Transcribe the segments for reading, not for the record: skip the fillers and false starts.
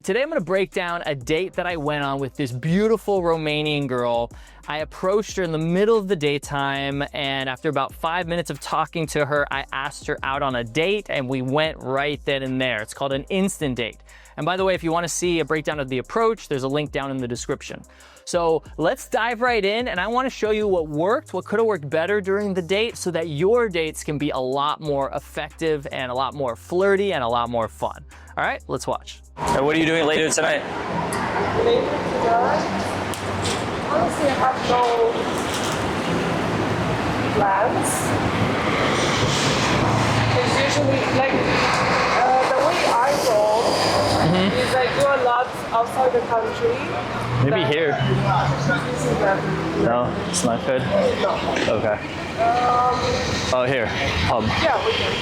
Today I'm gonna break down a date that I went on with this beautiful Romanian girl. I approached her in the middle of the daytime, and after about 5 minutes of talking to her, I asked her out on a date, and we went right then and there. It's called an instant date. And by the way, if you wanna see a breakdown of the approach, there's a link down in the description. So let's dive right in, and I wanna show you what worked, what could've worked better during the date so that your dates can be a lot more effective and a lot more flirty and a lot more fun. All right, let's watch. So what are you doing later tonight? Later tonight? Honestly, I have no plans. It's usually like the way I roll is I do a lot outside the country. Maybe here. No, it's not good? No. Okay. Oh, here, pub. Yeah, we can.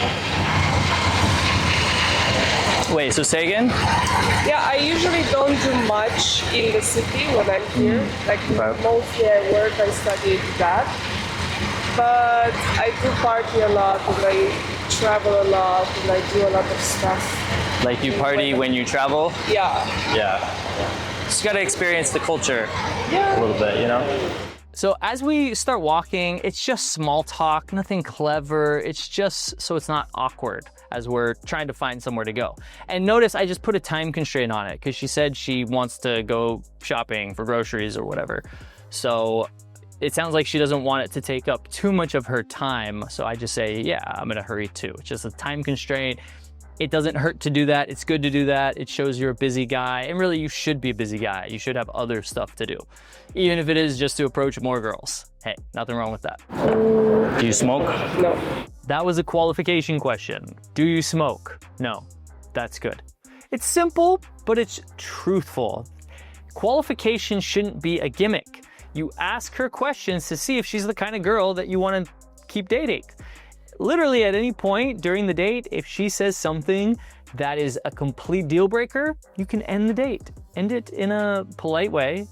Wait, so say again? Yeah, I usually don't do much in the city when I'm here. Like mostly I work, I study that. But I do party a lot and I travel a lot and I do a lot of stuff. Like you party when you travel? Yeah. Yeah. Just gotta experience the culture Yeah. a little bit, you know? So as we start walking, it's just small talk, nothing clever. It's just so it's not awkward as we're trying to find somewhere to go. And notice I just put a time constraint on it because she said she wants to go shopping for groceries or whatever. So it sounds like she doesn't want it to take up too much of her time. So I just say, yeah, I'm gonna hurry too. It's just a time constraint. It doesn't hurt to do that. It's good to do that. It shows you're a busy guy. And really, you should be a busy guy. You should have other stuff to do. Even if it is just to approach more girls. Hey, nothing wrong with that. Do you smoke? No. That was a qualification question. Do you smoke? No. That's good. It's simple, but it's truthful. Qualification shouldn't be a gimmick. You ask her questions to see if she's the kind of girl that you want to keep dating. Literally at any point during the date, if she says something that is a complete deal breaker, you can end the date. End it in a polite way.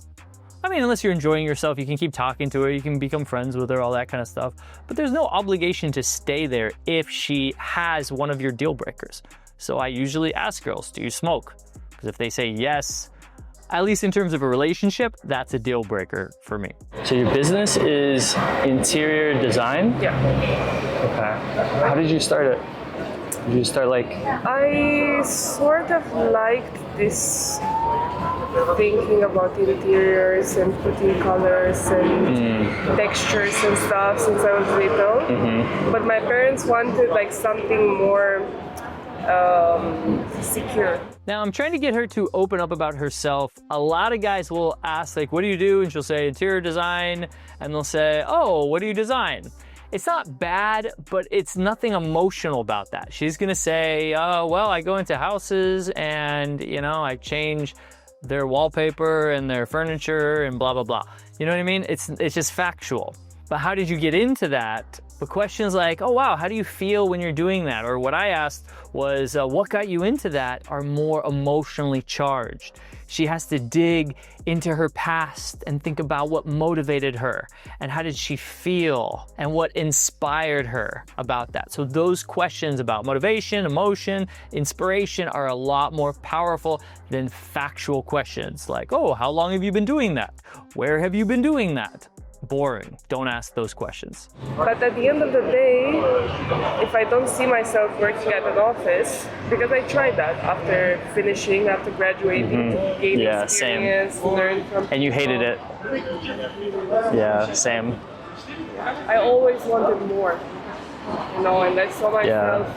I mean, unless you're enjoying yourself, you can keep talking to her, you can become friends with her, all that kind of stuff. But there's no obligation to stay there if she has one of your deal breakers. So I usually ask girls, do you smoke? Because if they say yes, at least in terms of a relationship, that's a deal breaker for me. So your business is interior design? Yeah. Okay. How did you start it? Did you start like... I sort of liked this thinking about interiors and putting colors and textures and stuff since I was little. But my parents wanted like something more secure. Now I'm trying to get her to open up about herself. A lot of guys will ask like, what do you do? And she'll say interior design. And they'll say, oh, what do you design? It's not bad, but it's nothing emotional about that. She's gonna say, oh, well, I go into houses and, you know, I change their wallpaper and their furniture and blah, blah, blah. You know what I mean? It's just factual. But how did you get into that? The questions like, oh wow, how do you feel when you're doing that? Or what I asked was, what got you into that are more emotionally charged. She has to dig into her past and think about what motivated her and how did she feel and what inspired her about that. So those questions about motivation, emotion, inspiration are a lot more powerful than factual questions like, oh, how long have you been doing that? Where have you been doing that? Boring. Don't ask those questions. But at the end of the day, if I don't see myself working at an office, because I tried that after graduating, to gain experience, learn from people. And you hated it. Yeah, same. I always wanted more, you know, and I saw myself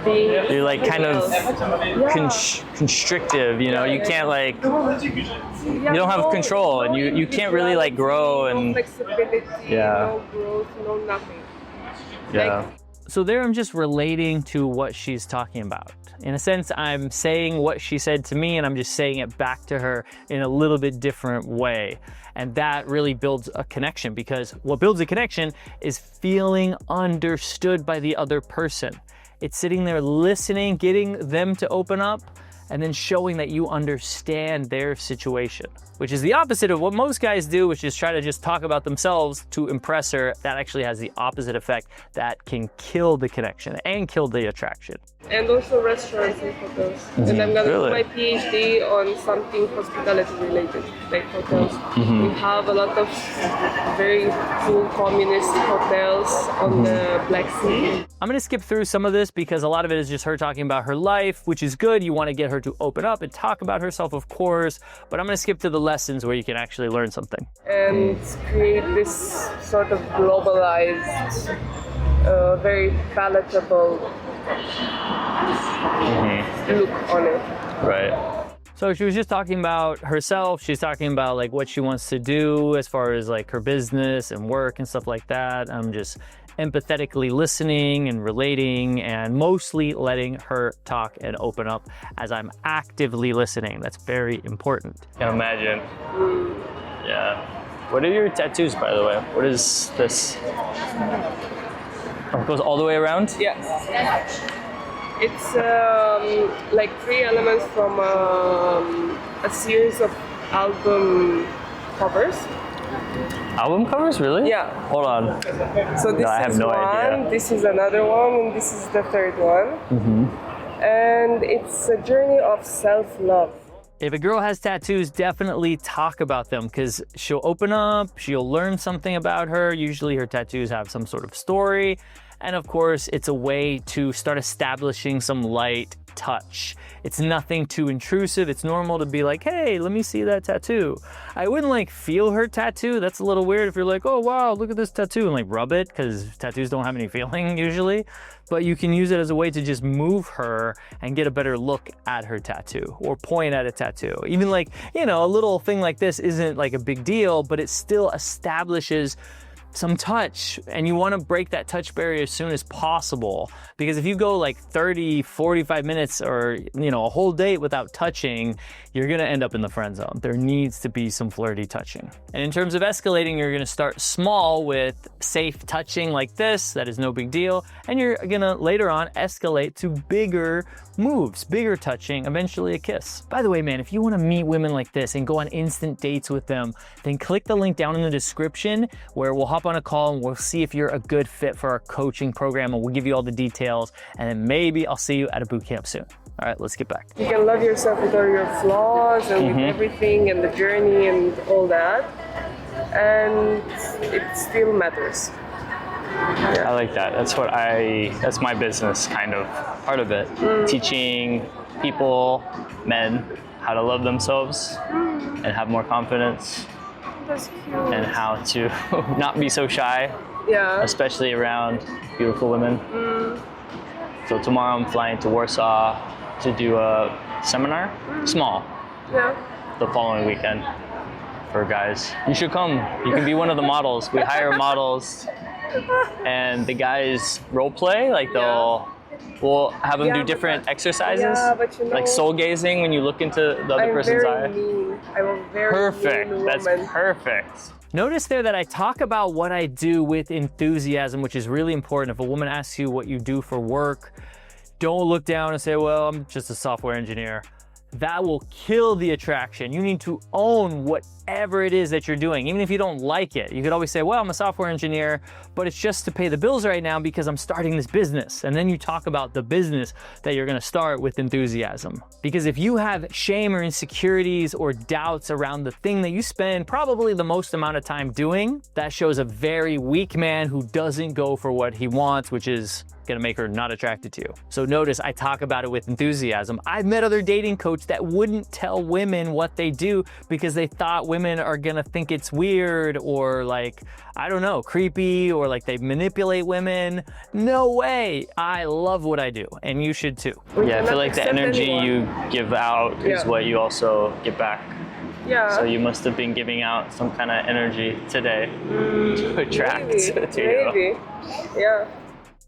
being... You're like kind of constrictive, you know, you can't like... You don't have control, and you can't really like grow and... No flexibility, no growth, no nothing. Yeah. Like, so there I'm just relating to what she's talking about. In a sense, I'm saying what she said to me and I'm just saying it back to her in a little bit different way. And that really builds a connection because what builds a connection is feeling understood by the other person. It's sitting there listening, getting them to open up, and then showing that you understand their situation, which is the opposite of what most guys do, which is try to just talk about themselves to impress her. That actually has the opposite effect that can kill the connection and kill the attraction. And also restaurants and hotels. And I'm gonna do my PhD on something hospitality related, like hotels. We have a lot of very cool communist hotels on the Black Sea. I'm gonna skip through some of this because a lot of it is just her talking about her life, which is good. You wanna get her to open up and talk about herself, of course, but I'm gonna skip to the lessons where you can actually learn something. And create this sort of globalized, very palatable look on it. Right. So she was just talking about herself. She's talking about like what she wants to do as far as like her business and work and stuff like that. I'm just empathetically listening and relating and mostly letting her talk and open up as I'm actively listening. That's very important. Can't imagine. Yeah. What are your tattoos, by the way? What is this? Oh, it goes all the way around? Yes. It's like 3 elements from a series of album covers. Album covers, really? Yeah. Hold on. So this I have is no one, idea. this is another one, and this is the third one. And it's a journey of self-love. If a girl has tattoos, definitely talk about them because she'll open up, she'll learn something about her. Usually her tattoos have some sort of story. And of course, it's a way to start establishing some light touch. It's nothing too intrusive. It's normal to be like, hey, let me see that tattoo. I wouldn't like feel her tattoo. That's a little weird if you're like, oh wow, look at this tattoo, and like rub it, because tattoos don't have any feeling usually. But you can use it as a way to just move her and get a better look at her tattoo or point at a tattoo. Even like, you know, a little thing like this isn't like a big deal, but it still establishes some touch, and you want to break that touch barrier as soon as possible, because if you go like 30, 45 minutes or, you know, a whole date without touching, you're going to end up in the friend zone. There needs to be some flirty touching. And in terms of escalating, you're going to start small with safe touching like this. That is no big deal. And you're going to later on escalate to bigger moves, bigger touching, eventually a kiss. By the way, man, if you want to meet women like this and go on instant dates with them, then click the link down in the description where we'll hop on a call and we'll see if you're a good fit for our coaching program, and we'll give you all the details, and then maybe I'll see you at a boot camp soon. All right, let's get back. You can love yourself with all your flaws and with everything and the journey and all that, and it still matters. I like that. That's my business, kind of, part of it. Teaching people, men, how to love themselves and have more confidence. That's cute. And how to not be so shy, especially around beautiful women. So tomorrow I'm flying to Warsaw to do a seminar, small, the following weekend for guys. You should come. You can be one of the models. We hire models, and the guys role play, like we'll have them do different exercises, but you know, like soul gazing when you look into the other person's eye. I'm a very Perfect. mean That's woman. perfect. Notice there that I talk about what I do with enthusiasm, which is really important. If a woman asks you what you do for work, don't look down and say, well, I'm just a software engineer. That will kill the attraction. You need to own whatever it is that you're doing, even if you don't like it. You could always say, well, I'm a software engineer, but it's just to pay the bills right now because I'm starting this business. And then you talk about the business that you're gonna start with enthusiasm. Because if you have shame or insecurities or doubts around the thing that you spend probably the most amount of time doing, that shows a very weak man who doesn't go for what he wants, which is gonna make her not attracted to you. So notice I talk about it with enthusiasm. I've met other dating coaches that wouldn't tell women what they do because they thought women are gonna think it's weird or like, I don't know, creepy, or like they manipulate women. No way. I love what I do, and you should too. Yeah, I feel like the energy you give out is what you also get back. Yeah. So you must have been giving out some kind of energy today to attract to you. Maybe. Yeah.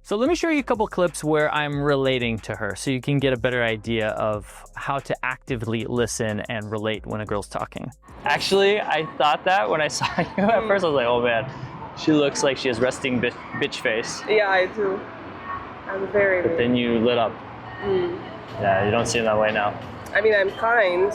So let me show you a couple clips where I'm relating to her so you can get a better idea of how to actively listen and relate when a girl's talking. Actually, I thought that when I saw you at first. I was like, oh man, she looks like she has resting bitch face. Yeah, I do. I'm very But then you lit up. Yeah, you don't seem that way now. I mean, I'm kind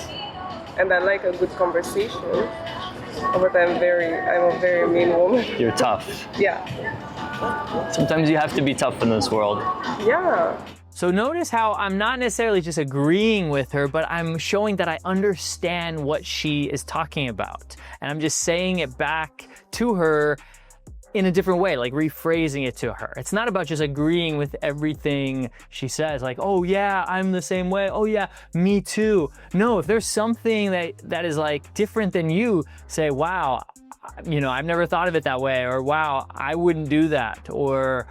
and I like a good conversation, but I'm a very mean woman. You're tough. Yeah. Sometimes you have to be tough in this world. Yeah. So notice how I'm not necessarily just agreeing with her, but I'm showing that I understand what she is talking about. And I'm just saying it back to her in a different way, like rephrasing it to her. It's not about just agreeing with everything she says, like, oh yeah, I'm the same way. Oh yeah, me too. No, if there's something that is like different than you, say, wow, you know, I've never thought of it that way, or wow, I wouldn't do that, or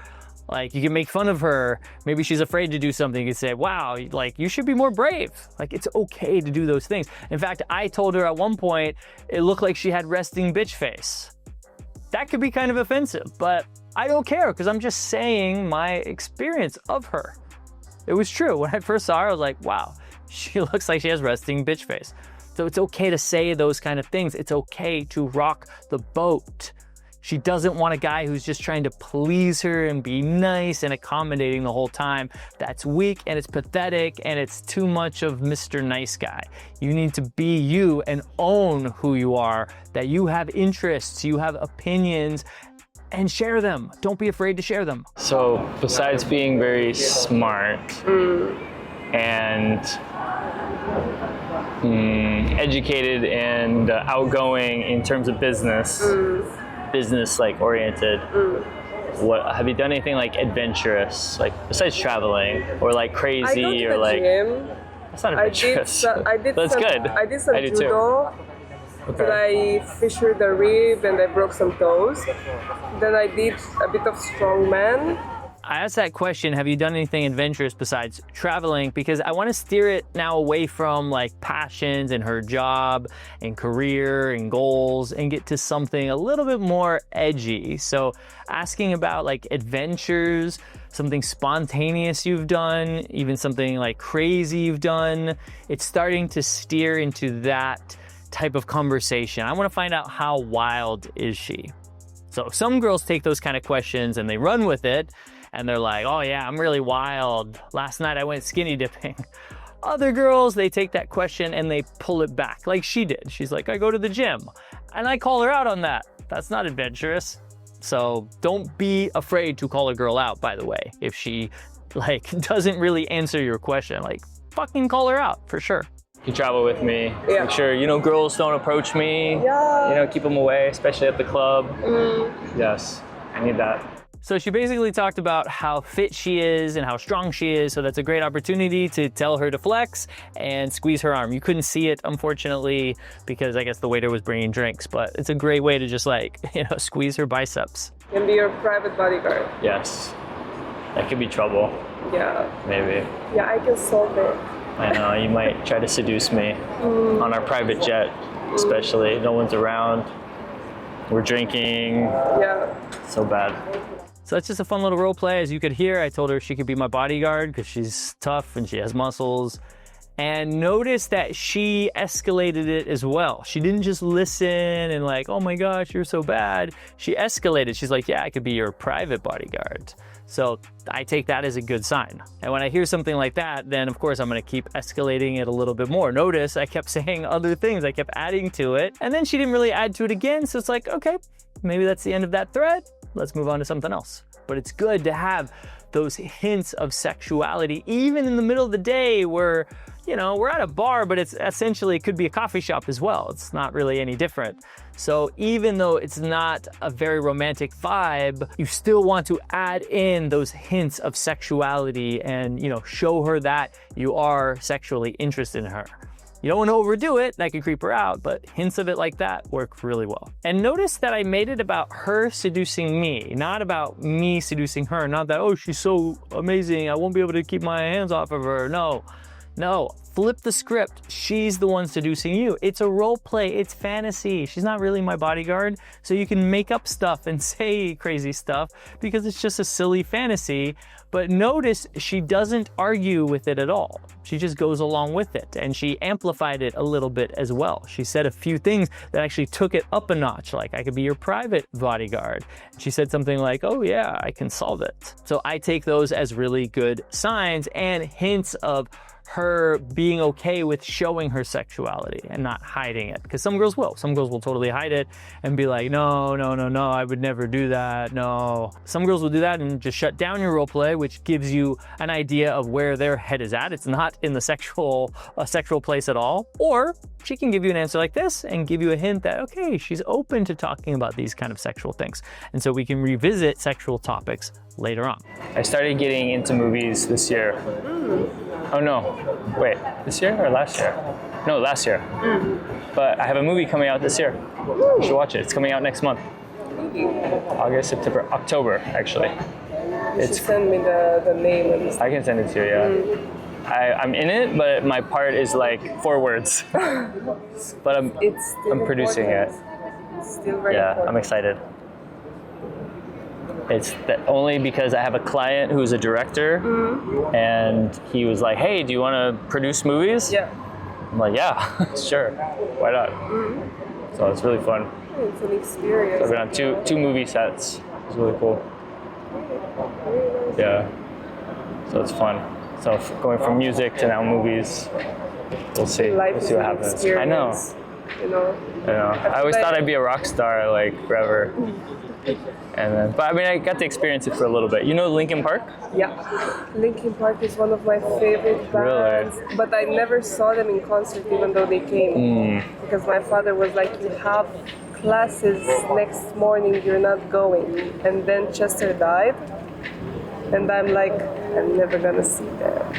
like you can make fun of her. Maybe she's afraid to do something. You can say, wow, like you should be more brave. Like it's okay to do those things. In fact, I told her at one point, it looked like she had resting bitch face. That could be kind of offensive, but I don't care because I'm just saying my experience of her. It was true. When I first saw her, I was like, wow, she looks like she has resting bitch face. So it's okay to say those kind of things. It's okay to rock the boat. She doesn't want a guy who's just trying to please her and be nice and accommodating the whole time. That's weak and it's pathetic and it's too much of Mr. Nice Guy. You need to be you and own who you are, that you have interests, you have opinions, and share them. Don't be afraid to share them. So besides being very smart and educated and outgoing in terms of business, business like oriented, what have you done anything like adventurous, like besides traveling, or like crazy, or like gym. That's not adventurous. That's good. I did some do judo. Okay. Then I fissured the rib and I broke some toes. Then I did a bit of strongman. I asked that question, have you done anything adventurous besides traveling? Because I want to steer it now away from like passions and her job and career and goals and get to something a little bit more edgy. So asking about like adventures, something spontaneous you've done, even something like crazy you've done. It's starting to steer into that type of conversation. I want to find out how wild is she? So some girls take those kind of questions and they run with it. And they're like, oh yeah, I'm really wild. Last night I went skinny dipping. Other girls, they take that question and they pull it back like she did. She's like, I go to the gym. And I call her out on that. That's not adventurous. So don't be afraid to call a girl out, by the way. If she like doesn't really answer your question, like fucking call her out for sure. You travel with me. Yeah. Make sure, girls don't approach me. Yeah. Keep them away, especially at the club. Yes, I need that. So she basically talked about how fit she is and how strong she is, so that's a great opportunity to tell her to flex and squeeze her arm. You couldn't see it, unfortunately, because I guess the waiter was bringing drinks, but it's a great way to just like, squeeze her biceps. And be your private bodyguard. Yes. That could be trouble. Yeah. Maybe. Yeah, I can solve it. I know, you might try to seduce me on our private jet, especially. No one's around. We're drinking. Yeah. So bad. So that's just a fun little role play. As you could hear, I told her she could be my bodyguard because she's tough and she has muscles. And notice that she escalated it as well. She didn't just listen and like, oh my gosh, you're so bad. She escalated. She's like, yeah, I could be your private bodyguard. So I take that as a good sign. And when I hear something like that, then of course I'm gonna keep escalating it a little bit more. Notice I kept saying other things. I kept adding to it. And then she didn't really add to it again. So it's like, okay, maybe that's the end of that thread. Let's move on to something else. But it's good to have those hints of sexuality, even in the middle of the day where, we're at a bar, but it's essentially, it could be a coffee shop as well. It's not really any different. So even though it's not a very romantic vibe, you still want to add in those hints of sexuality and, show her that you are sexually interested in her. You don't want to overdo it, that could creep her out, but hints of it like that work really well. And notice that I made it about her seducing me, not about me seducing her. Not that, oh, she's so amazing, I won't be able to keep my hands off of her. No, flip the script. She's the one seducing you. It's a role play, it's fantasy. She's not really my bodyguard, so you can make up stuff and say crazy stuff because it's just a silly fantasy. But notice she doesn't argue with it at all. She just goes along with it, and she amplified it a little bit as well. She said a few things that actually took it up a notch, like I could be your private bodyguard. She said something like, oh yeah, I can solve it. So I take those as really good signs and hints of her being okay with showing her sexuality and not hiding it. Because some girls will. Some girls will totally hide it and be like, no, no, no, no, I would never do that, no. Some girls will do that and just shut down your role play, which gives you an idea of where their head is at. It's not in the sexual place at all. Or she can give you an answer like this and give you a hint that, okay, she's open to talking about these kind of sexual things. And so we can revisit sexual topics later on. I started getting into movies this year. Oh no, wait, this year or last year? No, last year. But I have a movie coming out this year. You should watch it. It's coming out next month. August, September, October, actually. You should send me the name and I can send it to you, yeah. I'm in it, but my part is like 4 words. But I'm producing it. It's still very Yeah, important. I'm excited. It's only because I have a client who's a director, and he was like, hey, do you want to produce movies? Yeah. I'm like, yeah, sure, why not? So it's really fun. It's an experience. So we're on two movie sets. It's really cool. Yeah, so it's fun. So going from music to now movies, we'll see. Life We'll is see what an happens. experience, I know. You know. I know. I always thought I'd be a rock star like forever. And then, but I mean, I got to experience it for a little bit. You know Linkin Park? Yeah. Linkin Park is one of my favorite bands. Really? But I never saw them in concert even though they came. Because my father was like, you have classes next morning, you're not going. And then Chester died. And I'm like, I'm never gonna see them.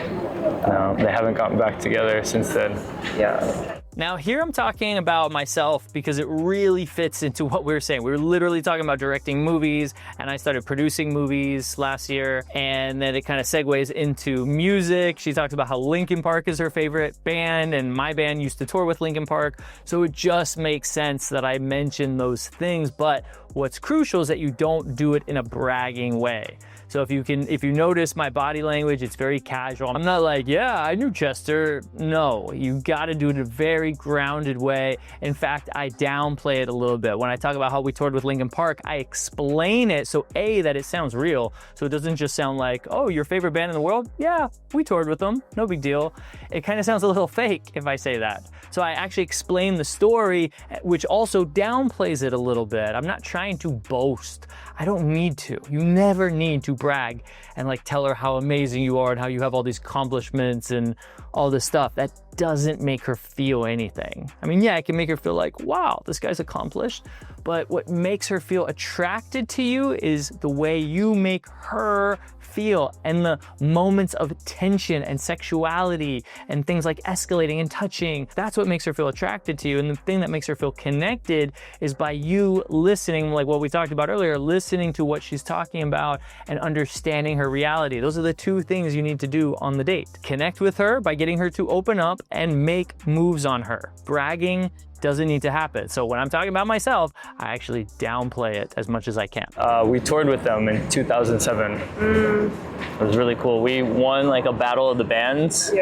No, they haven't gotten back together since then. Yeah. Now here I'm talking about myself because it really fits into what we were saying. We were literally talking about directing movies, and I started producing movies last year, and then it kind of segues into music. She talks about how Linkin Park is her favorite band, and my band used to tour with Linkin Park, so it just makes sense that I mention those things. But what's crucial is that you don't do it in a bragging way. So if you notice my body language, it's very casual. I'm not like, yeah, I knew Chester. No, you gotta do it in a very grounded way. In fact, I downplay it a little bit. When I talk about how we toured with Linkin Park, I explain it so that it sounds real. So it doesn't just sound like, oh, your favorite band in the world? Yeah, we toured with them, no big deal. It kind of sounds a little fake if I say that. So I actually explain the story, which also downplays it a little bit. I'm not trying to boast. I don't need to. You never need to brag and like tell her how amazing you are and how you have all these accomplishments and all this stuff. That doesn't make her feel anything. I mean, yeah, it can make her feel like, wow, this guy's accomplished. But what makes her feel attracted to you is the way you make her feel and the moments of tension and sexuality and things like escalating and touching. That's what makes her feel attracted to you. And the thing that makes her feel connected is by you listening, like what we talked about earlier, listening to what she's talking about and understanding her reality. Those are the 2 things you need to do on the date. Connect with her by getting her to open up and make moves on her. Bragging doesn't need to happen. So when I'm talking about myself, I actually downplay it as much as I can. We toured with them in 2007. It was really cool. We won like a battle of the bands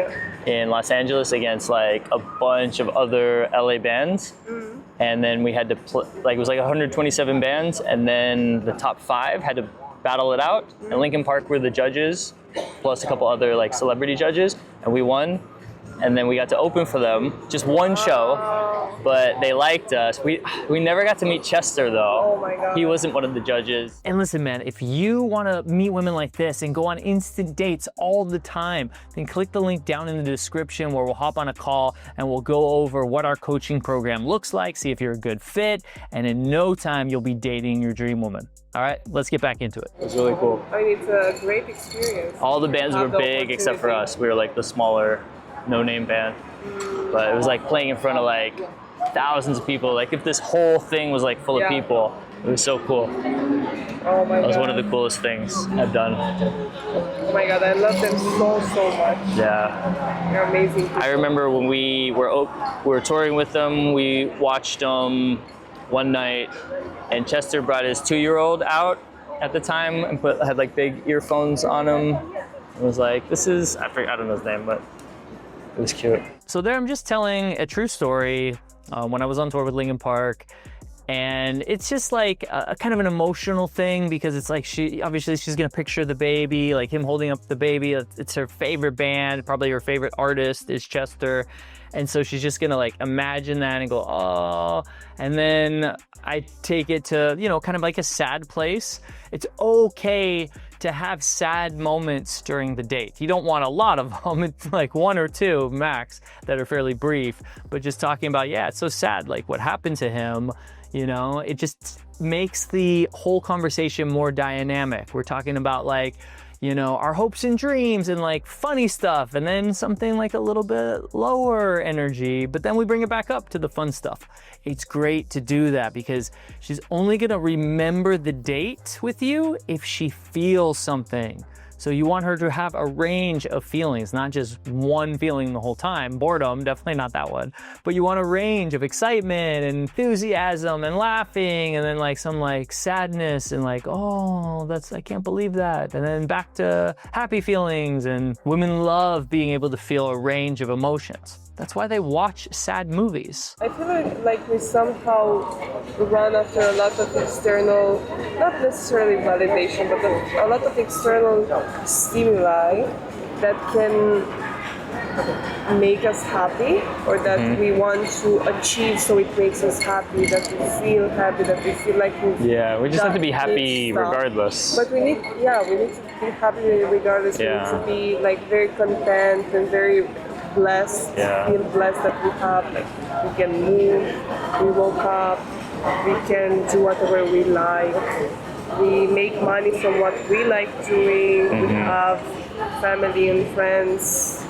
in Los Angeles against like a bunch of other LA bands. And then we had to it was like 127 bands, and then the top 5 had to battle it out. And Linkin Park were the judges, plus a couple other like celebrity judges, and we won. And then we got to open for them, just one show, but they liked us. We never got to meet Chester though. Oh my God. He wasn't one of the judges. And listen, man, if you want to meet women like this and go on instant dates all the time, then click the link down in the description where we'll hop on a call and we'll go over what our coaching program looks like, see if you're a good fit, and in no time you'll be dating your dream woman. All right, let's get back into it. It was really cool. I mean, it's a great experience. All the bands were big except for us. We were like the smaller, no-name band, but it was like playing in front of like thousands of people. Like if this whole thing was like full of people, it was so cool. Oh my God. That was one of the coolest things I've done. Oh my God, I love them so much. Yeah. They're amazing people. I remember when we were touring with them, we watched them one night, and Chester brought his 2-year-old out at the time and had like big earphones on him. It was like, I don't know his name, but it was cute. So there I'm just telling a true story. When I was on tour with Linkin Park, And it's just like a kind of an emotional thing because it's like obviously she's gonna picture the baby, like him holding up the baby. It's her favorite band, probably her favorite artist is Chester. And so she's just gonna like imagine that and go, oh. And then I take it to, you know, kind of like a sad place. It's okay to have sad moments during the date. You don't want a lot of them, it's like 1 or 2 max that are fairly brief, but just talking about, yeah, it's so sad, like what happened to him, you know, it just makes the whole conversation more dynamic. We're talking about like, you know, our hopes and dreams and like funny stuff, and then something like a little bit lower energy, but then we bring it back up to the fun stuff. It's great to do that because she's only gonna remember the date with you if she feels something. So you want her to have a range of feelings, not just one feeling the whole time. Boredom, definitely not that one. But you want a range of excitement and enthusiasm and laughing, and then like some like sadness and like, oh, I can't believe that. And then back to happy feelings. And women love being able to feel a range of emotions. That's why they watch sad movies. I feel like we somehow run after a lot of external, not necessarily validation, but a lot of external stimuli that can make us happy, or that we want to achieve, so it makes us happy, that we feel happy, that we feel like we just have to be happy regardless. But we need to be happy regardless. Yeah. We need to be like very content and very blessed, feel blessed that we have, like we can move, we woke up, we can do whatever we like, we make money from what we like doing, we have family and friends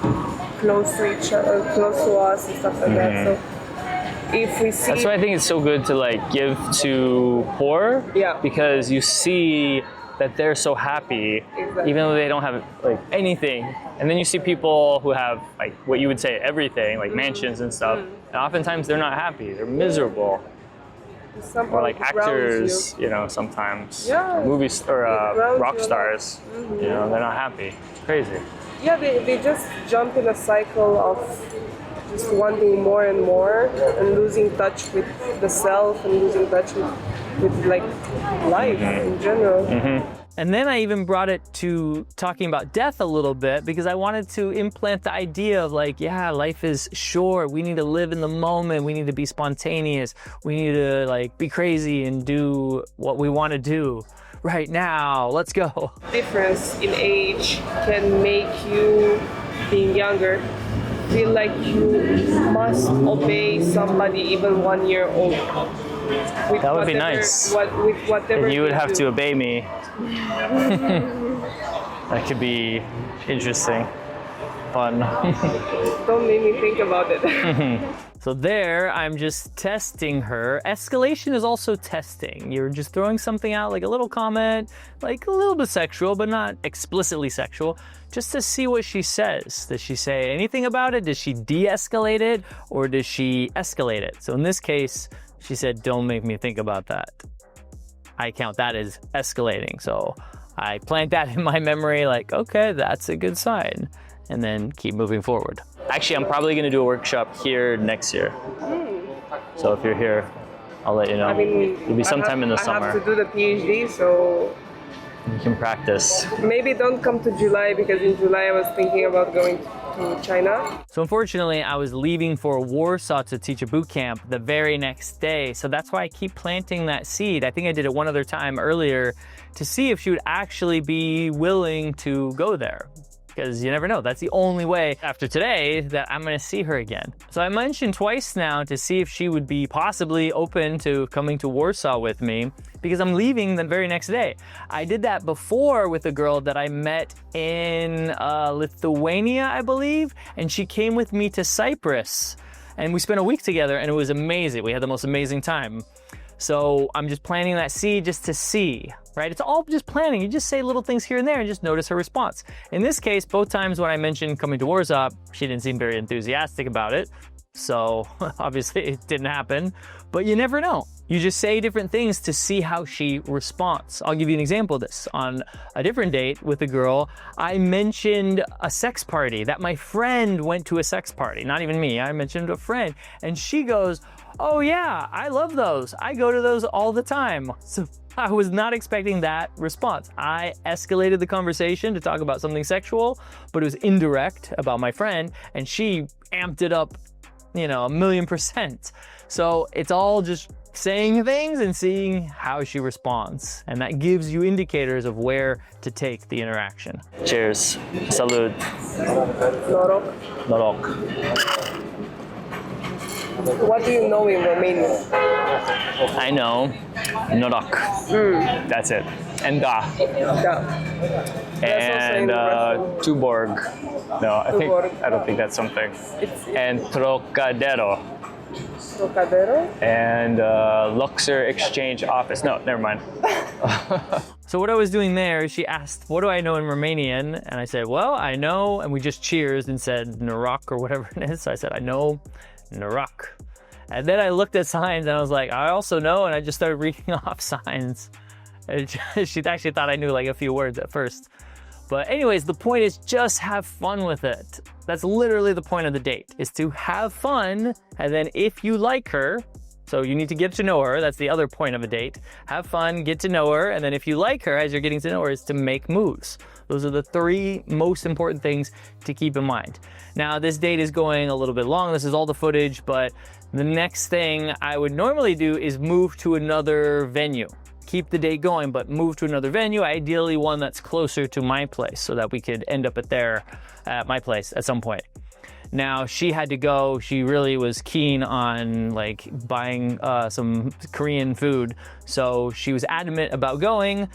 close to each other, close to us and stuff like that. So if we see, that's why I think it's so good to like give to poor, because you see that they're so happy, even though they don't have like anything. And then you see people who have like what you would say everything, like mansions and stuff. And oftentimes they're not happy, they're miserable. Or like actors, you know, sometimes, or movies or rock stars, you know, they're not happy. It's crazy. Yeah, they just jump in a cycle of just wanting more and more and losing touch with the self and losing touch with like life in general. And then I even brought it to talking about death a little bit because I wanted to implant the idea of like, yeah, life is short. We need to live in the moment. We need to be spontaneous. We need to like be crazy and do what we want to do right now. Let's go. Difference in age can make you, being younger, feel like you must obey somebody even 1 year old. That would be nice. With whatever and you would have to obey me. That could be interesting, fun. Don't make me think about it. So there, I'm just testing her. Escalation is also testing. You're just throwing something out, like a little comment, like a little bit sexual, but not explicitly sexual, just to see what she says. Does she say anything about it? Does she de-escalate it, or does she escalate it? So in this case, she said, don't make me think about that. I count that as escalating. So I plant that in my memory, like, okay, that's a good sign. And then keep moving forward. Actually, I'm probably gonna do a workshop here next year. So if you're here, I'll let you know. I mean, it'll be sometime in the summer. I have to do the PhD, so you can practice. Maybe don't come to July, because in July I was thinking about going to China. So unfortunately, I was leaving for Warsaw to teach a boot camp the very next day. So that's why I keep planting that seed. I think I did it one other time earlier to see if she would actually be willing to go there. Because you never know, that's the only way after today that I'm gonna see her again. So I mentioned twice now to see if she would be possibly open to coming to Warsaw with me, because I'm leaving the very next day. I did that before with a girl that I met in Lithuania, I believe, and she came with me to Cyprus. And we spent a week together and it was amazing. We had the most amazing time. So I'm just planting that seed just to see, right? It's all just planning. You just say little things here and there and just notice her response. In this case, both times when I mentioned coming to Warsaw, she didn't seem very enthusiastic about it. So obviously it didn't happen, but you never know. You just say different things to see how she responds. I'll give you an example of this. On a different date with a girl, I mentioned a sex party, that my friend went to a sex party, not even me. I mentioned a friend, and she goes, Oh yeah, I love those. I go to those all the time. So I was not expecting that response. I escalated the conversation to talk about something sexual, but it was indirect about my friend, and she amped it up, 1,000,000%. So it's all just saying things and seeing how she responds. And that gives you indicators of where to take the interaction. Cheers. Salud. Norok. Norok. What do you know in Romanian? I know Norok. That's it. And da. Yeah. And Tuborg. No, I don't think that's something. And Trocadero. Trocadero? And Luxor Exchange Office. No, never mind. So what I was doing there, she asked, what do I know in Romanian? And I said, well, I know, and we just cheersed and said Noroc or whatever it is. So I said, I know Noroc. And then I looked at signs and I was like, I also know, and I just started reading off signs. And she actually thought I knew like a few words at first. But anyways, the point is just have fun with it. That's literally the point of the date, is to have fun. And then if you like her, so you need to get to know her. That's the other point of a date. Have fun, get to know her. And then if you like her, as you're getting to know her, is to make moves. Those are the 3 most important things to keep in mind. Now, this date is going a little bit long. This is all the footage, but the next thing I would normally do is move to another venue. Keep the date going, but move to another venue, ideally one that's closer to my place so that we could end up at my place at some point. Now, she had to go. She really was keen on like buying some Korean food. So she was adamant about going,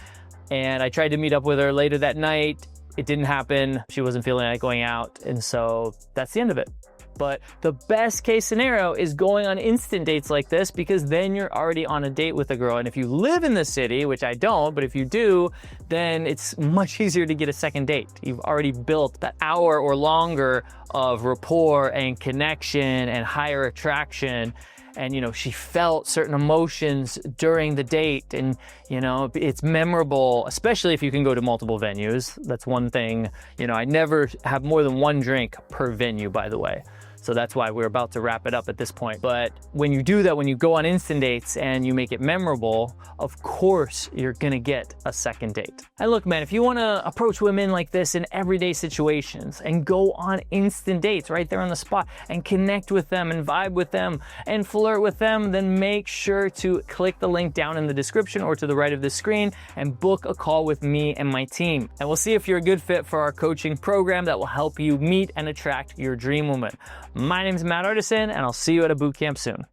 and I tried to meet up with her later that night. It didn't happen. She wasn't feeling like going out, and so that's the end of it. But the best case scenario is going on instant dates like this, because then you're already on a date with a girl. And if you live in the city, which I don't, but if you do, then it's much easier to get a second date. You've already built that hour or longer of rapport and connection and higher attraction. And, she felt certain emotions during the date, and, it's memorable, especially if you can go to multiple venues. That's one thing. I never have more than 1 drink per venue, by the way. So that's why we're about to wrap it up at this point. But when you do that, when you go on instant dates and you make it memorable, of course, you're gonna get a second date. And look, man, if you wanna approach women like this in everyday situations and go on instant dates right there on the spot and connect with them and vibe with them and flirt with them, then make sure to click the link down in the description or to the right of the screen and book a call with me and my team. And we'll see if you're a good fit for our coaching program that will help you meet and attract your dream woman. My name is Matt Artisan, and I'll see you at a boot camp soon.